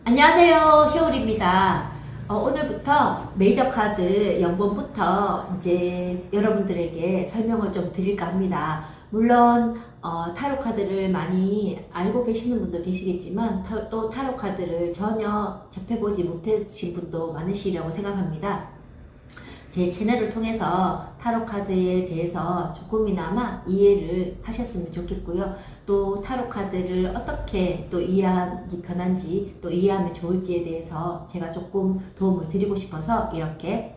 안녕하세요, 효울입니다. 오늘부터 메이저 카드 0번부터 이제 여러분들에게 설명을 좀 드릴까 합니다. 물론 타로 카드를 많이 알고 계시는 분도 계시겠지만 또 타로 카드를 전혀 접해보지 못하신 분도 많으시리라고 생각합니다. 제 채널을 통해서 타로 카드에 대해서 조금이나마 이해를 하셨으면 좋겠고요. 또 타로 카드를 어떻게 또 이해하기 편한지 또 이해하면 좋을지에 대해서 제가 조금 도움을 드리고 싶어서 이렇게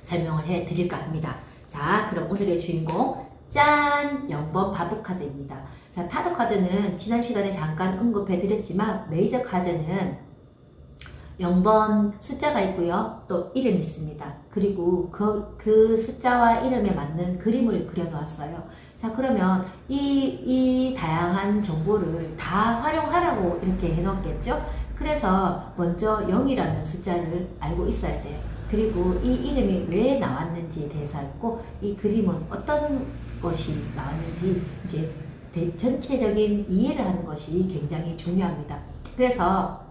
설명을 해 드릴까 합니다. 자, 그럼 오늘의 주인공 짠! 0번 바보 카드입니다. 자, 타로 카드는 지난 시간에 잠깐 언급해 드렸지만 메이저 카드는 0번 숫자가 있고요. 또 이름이 있습니다. 그리고 그 숫자와 이름에 맞는 그림을 그려놓았어요. 자, 그러면 이 다양한 정보를 다 활용하라고 이렇게 해놓겠죠? 그래서 먼저 0이라는 숫자를 알고 있어야 돼요. 그리고 이 이름이 왜 나왔는지에 대해서 알고 이 그림은 어떤 것이 나왔는지 이제 전체적인 이해를 하는 것이 굉장히 중요합니다. 그래서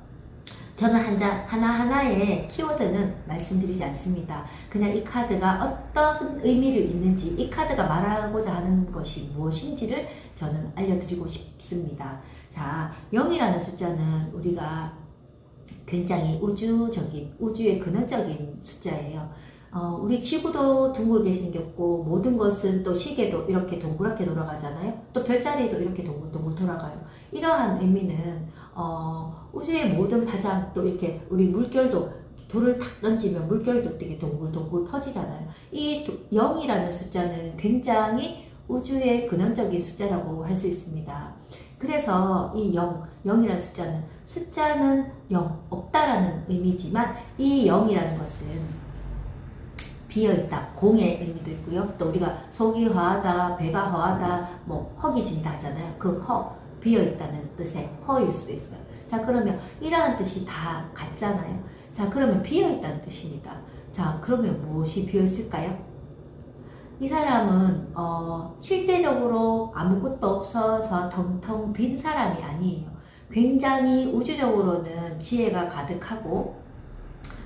저는 하나하나의 키워드는 말씀드리지 않습니다. 그냥 이 카드가 어떤 의미를 있는지, 이 카드가 말하고자 하는 것이 무엇인지를 저는 알려드리고 싶습니다. 자, 0이라는 숫자는 우리가 굉장히 우주의 근원적인 숫자예요. 우리 지구도 둥글게 생겼고, 모든 것은 또 시계도 이렇게 동그랗게 돌아가잖아요. 또 별자리도 이렇게 동글동글 돌아가요. 이러한 의미는, 우주의 모든 파장, 또 이렇게 우리 물결도 돌을 탁 던지면 물결도 되게 동글동글 퍼지잖아요. 이 0이라는 숫자는 굉장히 우주의 근원적인 숫자라고 할 수 있습니다. 그래서 이 0이라는 숫자는 0, 없다라는 의미지만 이 0이라는 것은 비어있다, 공의 의미도 있고요. 또 우리가 속이 허하다, 배가 허하다, 뭐 허기진다 하잖아요. 그 비어있다는 뜻의 허일 수도 있어요. 자, 그러면 이러한 뜻이 다 같잖아요. 자, 그러면 비어있다는 뜻입니다. 자, 그러면 무엇이 비어있을까요? 이 사람은 실제적으로 아무것도 없어서 텅텅 빈 사람이 아니에요. 굉장히 우주적으로는 지혜가 가득하고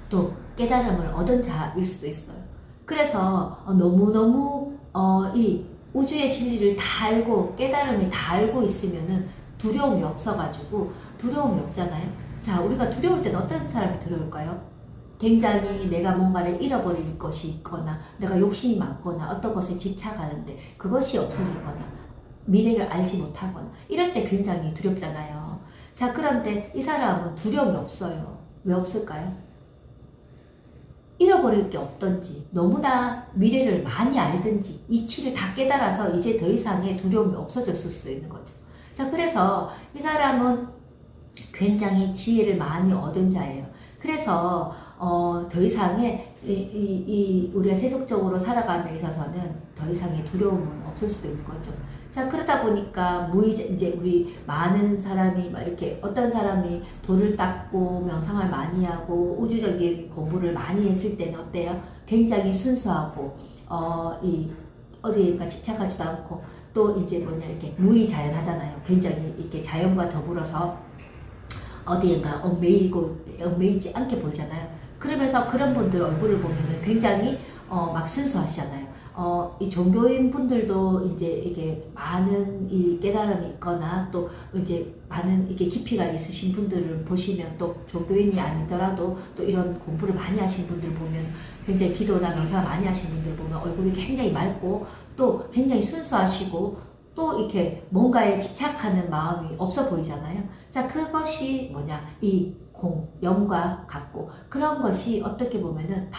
또 깨달음을 얻은 자일 수도 있어요. 그래서 너무너무 이 우주의 진리를 다 알고 깨달음이 다 알고 있으면은 두려움이 없어가지고 두려움이 없잖아요. 자, 우리가 두려울 때는 어떤 사람이 두려울까요? 굉장히 내가 뭔가를 잃어버릴 것이 있거나 내가 욕심이 많거나 어떤 것에 집착하는데 그것이 없어지거나 미래를 알지 못하거나 이럴 때 굉장히 두렵잖아요. 자, 그런데 이 사람은 두려움이 없어요. 왜 없을까요? 잃어버릴 게 없던지 너무나 미래를 많이 알든지 이치를 다 깨달아서 이제 더 이상의 두려움이 없어졌을 수 있는 거죠. 자, 그래서 이 사람은 굉장히 지혜를 많이 얻은 자예요. 그래서 더 이상의 우리가 세속적으로 살아가는 데 있어서는 더 이상의 두려움은 없을 수도 있는 거죠. 자, 그러다 보니까 이제 우리 많은 사람이 막 이렇게 어떤 사람이 돌을 닦고 명상을 많이 하고 우주적인 공부를 많이 했을 때는 어때요? 굉장히 순수하고 어디에가 집착하지도 않고 또 이제 이렇게 무의자연하잖아요. 굉장히 이렇게 자연과 더불어서 어디엔가 얽매이지 않게 보이잖아요. 그러면서 그런 분들 얼굴을 보면은 굉장히 막 순수하시잖아요. 이 종교인 분들도 이제 이게 많은 이 깨달음이 있거나 또 이제 많은 이게 깊이가 있으신 분들을 보시면 또 종교인이 아니더라도 또 이런 공부를 많이 하신 분들 보면 굉장히 기도나 명상을 많이 하신 분들 보면 얼굴이 굉장히 맑고 또 굉장히 순수하시고 또 이렇게 뭔가에 집착하는 마음이 없어 보이잖아요. 자, 그것이 뭐냐? 이 영과 같고 그런 것이 어떻게 보면은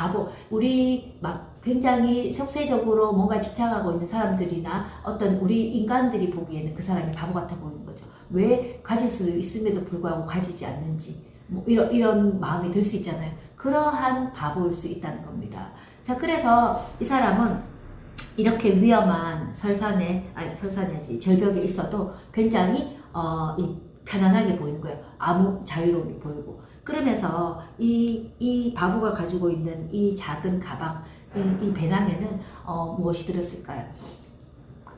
우리 막 굉장히 속세적으로 뭔가 집착하고 있는 사람들이나 어떤 우리 인간들이 보기에는 그 사람이 바보 같아 보이는 거죠. 왜 가질 수 있음에도 불구하고 가지지 않는지 뭐 이런 마음이 들 수 있잖아요. 그러한 바보일 수 있다는 겁니다. 자, 그래서 이 사람은 이렇게 위험한 절벽에 있어도 굉장히 편안하게 보이는 거예요. 아무 자유로움이 보이고. 그러면서 이 바보가 가지고 있는 이 작은 가방, 이 배낭에는 무엇이 들었을까요?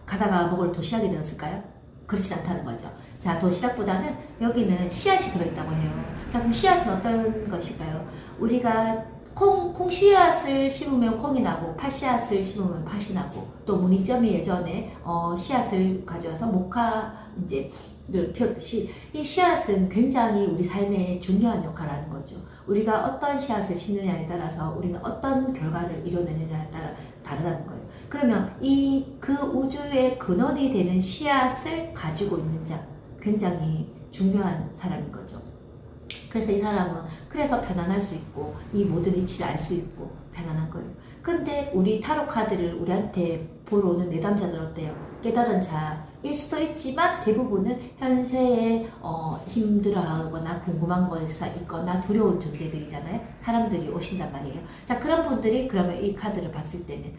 가다가 먹을 도시락이 들었을까요? 그렇지 않다는 거죠. 자, 도시락보다는 여기는 씨앗이 들어있다고 해요. 자, 그럼 씨앗은 어떤 것일까요? 우리가 콩 씨앗을 심으면 콩이 나고 팥씨앗을 심으면 팥이 나고 또 문희점이 예전에 씨앗을 가져와서 목화 이제를 피웠듯이 이 씨앗은 굉장히 우리 삶에 중요한 역할을 하는 거죠. 우리가 어떤 씨앗을 심느냐에 따라서 우리는 어떤 결과를 이뤄내느냐에 따라 다르다는 거예요. 그러면 그 우주의 근원이 되는 씨앗을 가지고 있는 자, 굉장히 중요한 사람인 거죠. 그래서 이 사람은 그래서 편안할 수 있고 이 모든 이치를 알 수 있고 편안한 거예요. 근데 우리 타로 카드를 우리한테 보러 오는 내담자들 어때요? 깨달은 자일 수도 있지만 대부분은 현세에 힘들어하거나 궁금한 것이 있거나 두려운 존재들이잖아요. 사람들이 오신단 말이에요. 자, 그런 분들이 그러면 이 카드를 봤을 때는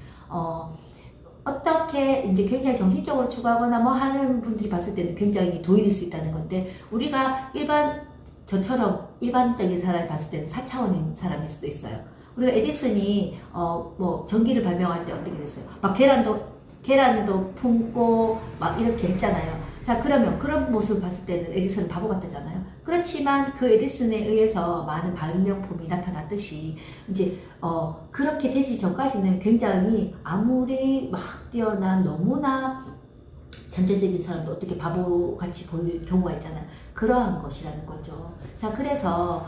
어떻게 이제 굉장히 정신적으로 추구하거나 뭐 하는 분들이 봤을 때는 굉장히 도인일 수 있다는 건데, 우리가 저처럼 일반적인 사람이 봤을 때는 4차원인 사람일 수도 있어요. 우리가 에디슨이 뭐 전기를 발명할 때 어떻게 됐어요? 막 계란도 품고 막 이렇게 했잖아요. 자, 그러면 그런 모습을 봤을 때는 에디슨은 바보 같았잖아요. 그렇지만 그 에디슨에 의해서 많은 발명품이 나타났듯이 이제 그렇게 되기 전까지는 굉장히 아무리 막 뛰어난 너무나 전체적인 사람도 어떻게 바보같이 보일 경우가 있잖아요. 그러한 것이라는 거죠. 자, 그래서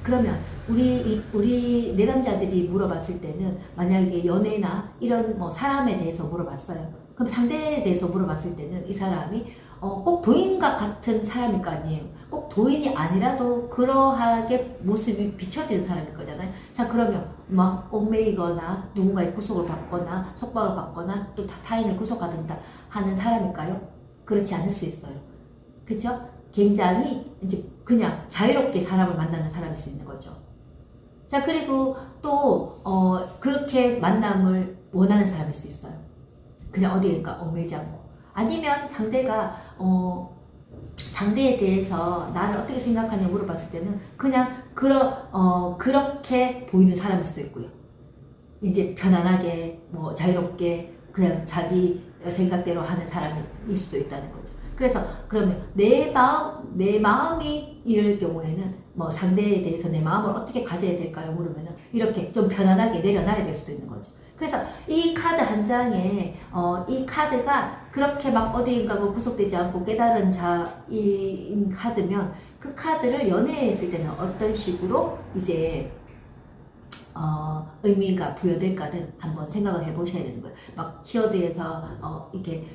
그러면 우리 내담자들이 물어봤을 때는 만약에 연애나 이런 뭐 사람에 대해서 물어봤어요. 그럼 상대에 대해서 물어봤을 때는 이 사람이 꼭 도인과 같은 사람일 거 아니에요. 꼭 도인이 아니라도 그러하게 모습이 비춰지는 사람일 거잖아요. 자, 그러면 막 얽매이거나 누군가의 구속을 받거나 속박을 받거나 또 타인을 구속하든다 하는 사람일까요? 그렇지 않을 수 있어요. 그쵸? 굉장히 이제 그냥 자유롭게 사람을 만나는 사람일 수 있는 거죠. 자, 그리고 또 그렇게 만남을 원하는 사람일 수 있어요. 그냥 어디에가 얽매이지 않고. 아니면 상대가 상대에 대해서 나를 어떻게 생각하냐 물어봤을 때는 그냥 그렇게 보이는 사람일 수도 있고요. 이제 편안하게 뭐 자유롭게 그냥 자기 생각대로 하는 사람일 수도 있다는 거죠. 그래서 그러면 내 마음이 이럴 경우에는 뭐 상대에 대해서 내 마음을 어떻게 가져야 될까요? 물으면은 이렇게 좀 편안하게 내려놔야 될 수도 있는 거죠. 그래서 이 카드 한 장에 이 카드가 그렇게 막 어디인가 뭐 구속되지 않고 깨달은 자인 카드면 그 카드를 연애했을 때는 어떤 식으로 이제 의미가 부여될까는 한번 생각을 해보셔야 되는 거예요. 막 키워드에서 이렇게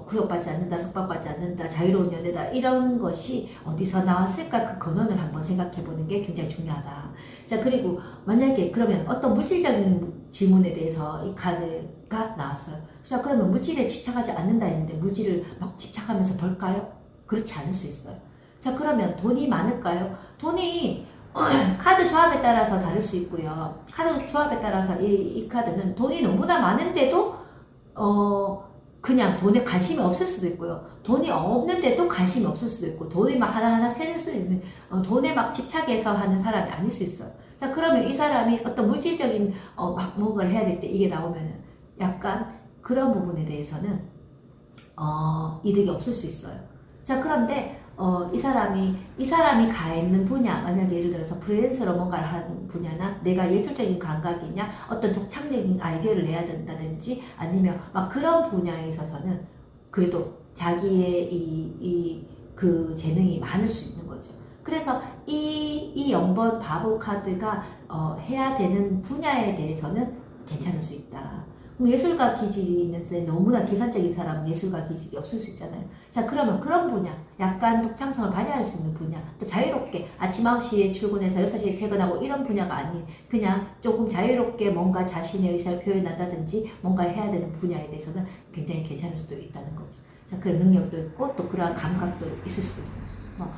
구속받지 않는다, 속박받지 않는다, 자유로운 연애다 이런 것이 어디서 나왔을까 그 근원을 한번 생각해보는 게 굉장히 중요하다. 자, 그리고 만약에 그러면 어떤 물질적인 질문에 대해서 이 카드가 나왔어요. 자, 그러면 물질에 집착하지 않는다 했는데 물질을 막 집착하면서 벌까요? 그렇지 않을 수 있어요. 자, 그러면 돈이 많을까요? 돈이 카드 조합에 따라서 다를 수 있고요. 카드 조합에 따라서 이 카드는 돈이 너무나 많은데도 그냥 돈에 관심이 없을 수도 있고요. 돈이 없는데도 관심이 없을 수도 있고, 돈이 막 하나하나 세는 수 있는 돈에 막 집착해서 하는 사람이 아닐 수 있어요. 자, 그러면 이 사람이 어떤 물질적인 막 뭔가를 해야 될 때 이게 나오면은 약간 그런 부분에 대해서는 이득이 없을 수 있어요. 자, 그런데 이 사람이 가 있는 분야, 만약에 예를 들어서 프리랜서로 뭔가를 하는 분야나 내가 예술적인 감각이냐, 어떤 독창적인 아이디어를 내야 된다든지, 아니면 막 그런 분야에 있어서는 그래도 자기의 그 재능이 많을 수 있는 거죠. 그래서 이 0번 바보 카드가 해야 되는 분야에 대해서는 괜찮을 수 있다. 예술가 기질이 있는데 너무나 계산적인 사람은 예술가 기질이 없을 수 있잖아요. 자, 그러면 그런 분야, 약간 독창성을 발휘할 수 있는 분야, 또 자유롭게 아침 9시에 출근해서 6시에 퇴근하고 이런 분야가 아닌 그냥 조금 자유롭게 뭔가 자신의 의사를 표현한다든지 뭔가를 해야 되는 분야에 대해서는 굉장히 괜찮을 수도 있다는 거죠. 자, 그런 능력도 있고 또 그러한 감각도 있을 수도 있어요. 뭐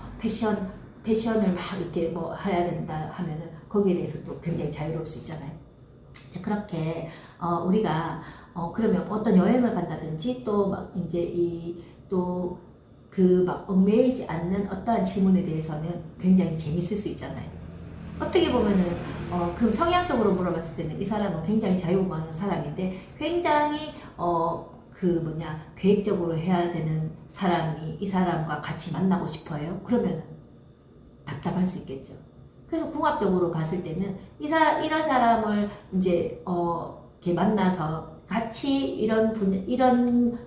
패션을 막 이렇게 뭐 해야 된다 하면은 거기에 대해서 또 굉장히 자유로울 수 있잖아요. 자, 그렇게 우리가 그러면 어떤 여행을 간다든지 또 막 이제 또 그 막 얽매이지 않는 어떠한 질문에 대해서는 굉장히 재밌을 수 있잖아요. 어떻게 보면은 그럼 성향적으로 물어봤을 때는 이 사람은 굉장히 자유분방한 사람인데 굉장히 계획적으로 해야 되는 사람이 이 사람과 같이 만나고 싶어요. 그러면 답답할 수 있겠죠. 그래서 궁합적으로 봤을 때는 이런 사람을 이제 이렇게 만나서 같이 이런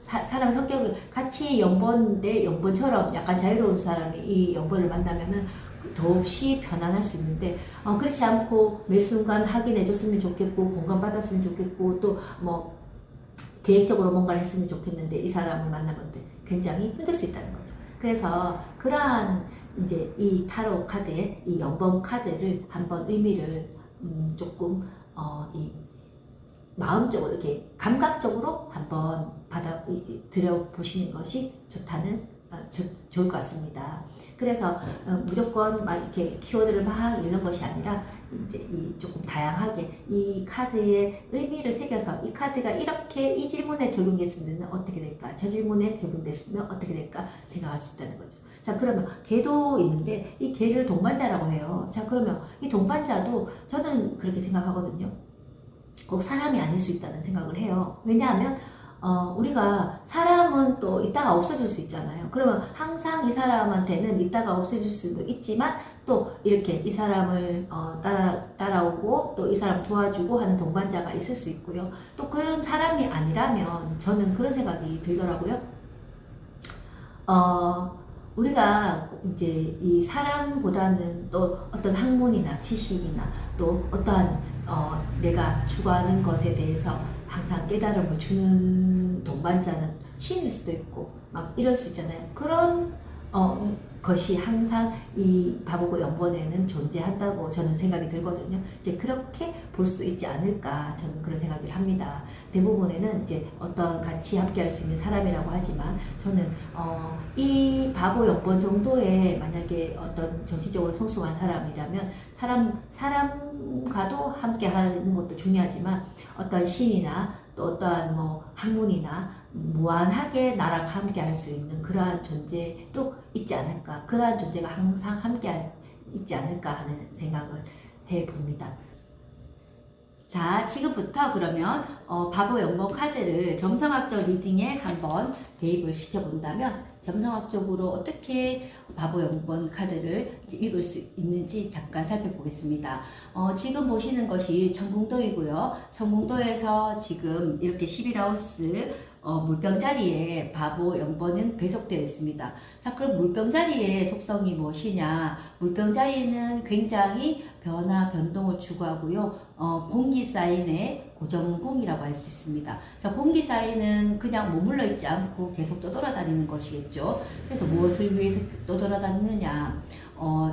사람 성격을 같이 연번인데 연번처럼 약간 자유로운 사람이 이 연번을 만나면은 더없이 편안할 수 있는데 그렇지 않고 매 순간 확인해줬으면 좋겠고 공감받았으면 좋겠고 또 뭐 계획적으로 뭔가를 했으면 좋겠는데 이 사람을 만나면 굉장히 힘들 수 있다는 거죠. 그래서 그러한 이제 이 타로 카드의 이 연번 카드를 한번 의미를 조금 이 마음적으로 이렇게 감각적으로 한번 들여보시는 것이 좋을 것 같습니다. 그래서 무조건 막 이렇게 키워드를 막 읽는 것이 아니라 이제 조금 다양하게 이 카드의 의미를 새겨서 이 카드가 이렇게 이 질문에 적용됐으면 어떻게 될까? 저 질문에 적용됐으면 어떻게 될까? 생각할 수 있다는 거죠. 자, 그러면 개도 있는데 이 개를 동반자라고 해요. 자, 그러면 이 동반자도 저는 그렇게 생각하거든요. 꼭 사람이 아닐 수 있다는 생각을 해요. 왜냐하면 우리가 사람은 또 있다가 없어질 수 있잖아요. 그러면 항상 이 사람한테는 있다가 없어질 수도 있지만 또 이렇게 이 사람을 따라오고 또 이 사람 도와주고 하는 동반자가 있을 수 있고요. 또 그런 사람이 아니라면 저는 그런 생각이 들더라고요. 우리가 이제 이 사람보다는 또 어떤 학문이나 지식이나 또 어떠한 내가 추구하는 것에 대해서 항상 깨달음을 주는 동반자는 신일 수도 있고 막 이럴 수 있잖아요. 그런 것이 항상 이 바보고 연번에는 존재한다고 저는 생각이 들거든요. 이제 그렇게 볼 수도 있지 않을까 저는 그런 생각을 합니다. 대부분에는 이제 어떤 같이 함께할 수 있는 사람이라고 하지만 저는 이 바보 연번 정도의 만약에 어떤 정신적으로 성숙한 사람이라면 사람과도 함께하는 것도 중요하지만 어떤 신이나 또 어떠한 뭐 학문이나 무한하게 나랑 함께 할 수 있는 그러한 존재도 있지 않을까, 그러한 존재가 항상 함께 있지 않을까 하는 생각을 해봅니다. 자, 지금부터 그러면 바보 연번 카드를 점성학적 리딩에 한번 대입을 시켜본다면 점성학적으로 어떻게 바보 연번 카드를 읽을 수 있는지 잠깐 살펴보겠습니다. 지금 보시는 것이 청궁도이고요. 청궁도에서 지금 이렇게 11하우스 물병자리에 바보 연번은 배속되어 있습니다. 자, 그럼 물병자리의 속성이 무엇이냐? 물병자리는 굉장히 변화, 변동을 추구하고요. 공기 사인의 고정궁이라고 할 수 있습니다. 자, 공기 사인은 그냥 머물러 있지 않고 계속 떠돌아다니는 것이겠죠. 그래서 무엇을 위해서 떠돌아다니느냐?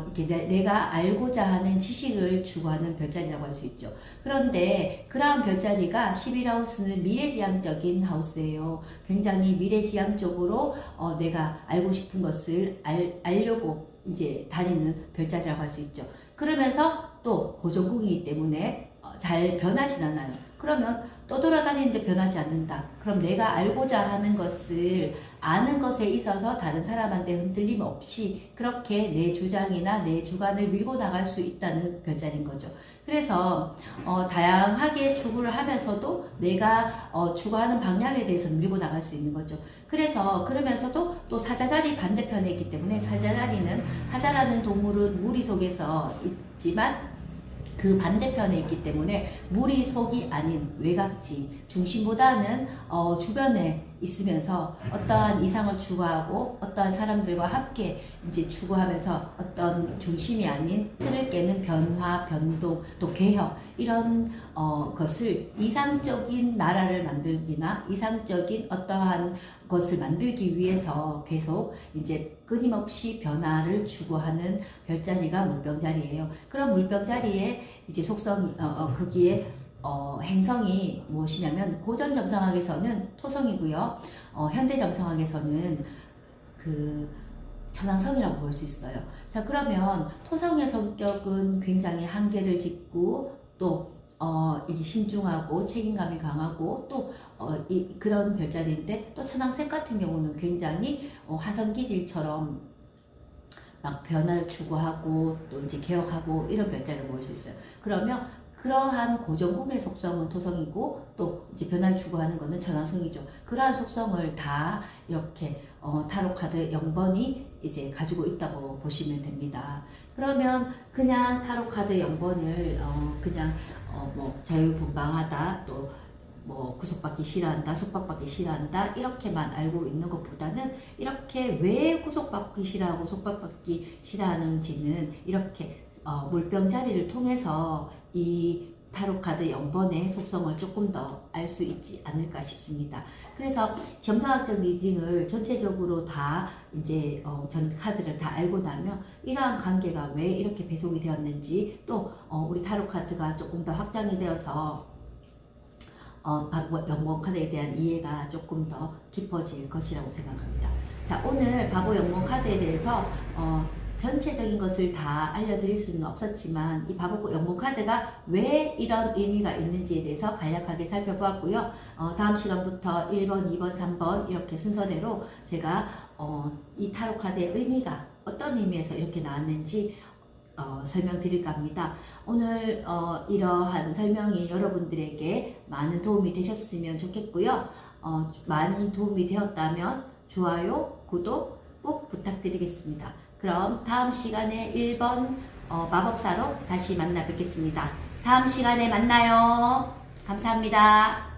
이렇게 내가 알고자 하는 지식을 추구하는 별자리라고 할 수 있죠. 그런데 그러한 별자리가 11하우스는 미래지향적인 하우스예요. 굉장히 미래지향적으로 내가 알고 싶은 것을 알려고 이제 다니는 별자리라고 할 수 있죠. 그러면서 또 고정궁이기 때문에 잘 변하진 않아요. 그러면 떠돌아다니는데 변하지 않는다. 그럼 내가 알고자 하는 것을 아는 것에 있어서 다른 사람한테 흔들림 없이 그렇게 내 주장이나 내 주관을 밀고 나갈 수 있다는 별자리인 거죠. 그래서 다양하게 추구를 하면서도 내가 추구하는 방향에 대해서 밀고 나갈 수 있는 거죠. 그래서 그러면서도 또 사자자리 반대편에 있기 때문에 사자라는 동물은 무리 속에서 있지만 그 반대편에 있기 때문에 무리 속이 아닌 외곽지 중심보다는 주변에 있으면서 어떠한 이상을 추구하고 어떠한 사람들과 함께 이제 추구하면서 어떤 중심이 아닌 틀을 깨는 변화, 변동, 또 개혁 이런 것을 이상적인 나라를 만들기나 이상적인 어떠한 것을 만들기 위해서 계속 이제 끊임없이 변화를 추구하는 별자리가 물병자리예요. 그런 물병자리에 이제 속성 거기에 행성이 무엇이냐면 고전 점성학에서는 토성이고요. 현대 점성학에서는 그 천왕성이라고 볼 수 있어요. 자, 그러면 토성의 성격은 굉장히 한계를 짓고 또 이게 신중하고 책임감이 강하고 또 그런 별자리인데 또 천왕색 같은 경우는 굉장히 화성기질처럼 막 변화를 추구하고 또 이제 개혁하고 이런 별자리를 볼 수 있어요. 그러면 그러한 고정궁의 속성은 토성이고 또 이제 변화를 추구하는 것은 천왕성이죠. 그러한 속성을 다 이렇게 타로 카드 0번이 이제 가지고 있다고 보시면 됩니다. 그러면 그냥 타로 카드 0번을 그냥 뭐 자유분방하다, 또 뭐 구속받기 싫어한다, 속박받기 싫어한다 이렇게만 알고 있는 것보다는 이렇게 왜 구속받기 싫어하고 속박받기 싫어하는지는 이렇게 물병자리를 통해서 이 타로 카드 0번의 속성을 조금 더 알 수 있지 않을까 싶습니다. 그래서 점성학적 리딩을 전체적으로 다 이제 전 카드를 다 알고 나면 이러한 관계가 왜 이렇게 배속이 되었는지, 또 우리 타로 카드가 조금 더 확장이 되어서 영번 카드에 대한 이해가 조금 더 깊어질 것이라고 생각합니다. 자, 오늘 바보 영번 카드에 대해서 전체적인 것을 다 알려드릴 수는 없었지만 이 바보 영번 카드가 왜 이런 의미가 있는지에 대해서 간략하게 살펴보았고요. 다음 시간부터 1번, 2번, 3번 이렇게 순서대로 제가 이 타로 카드의 의미가 어떤 의미에서 이렇게 나왔는지 설명드릴까 합니다. 오늘 이러한 설명이 여러분들에게 많은 도움이 되셨으면 좋겠고요. 많은 도움이 되었다면 좋아요, 구독 꼭 부탁드리겠습니다. 그럼 다음 시간에 1번 마법사로 다시 만나 뵙겠습니다. 다음 시간에 만나요. 감사합니다.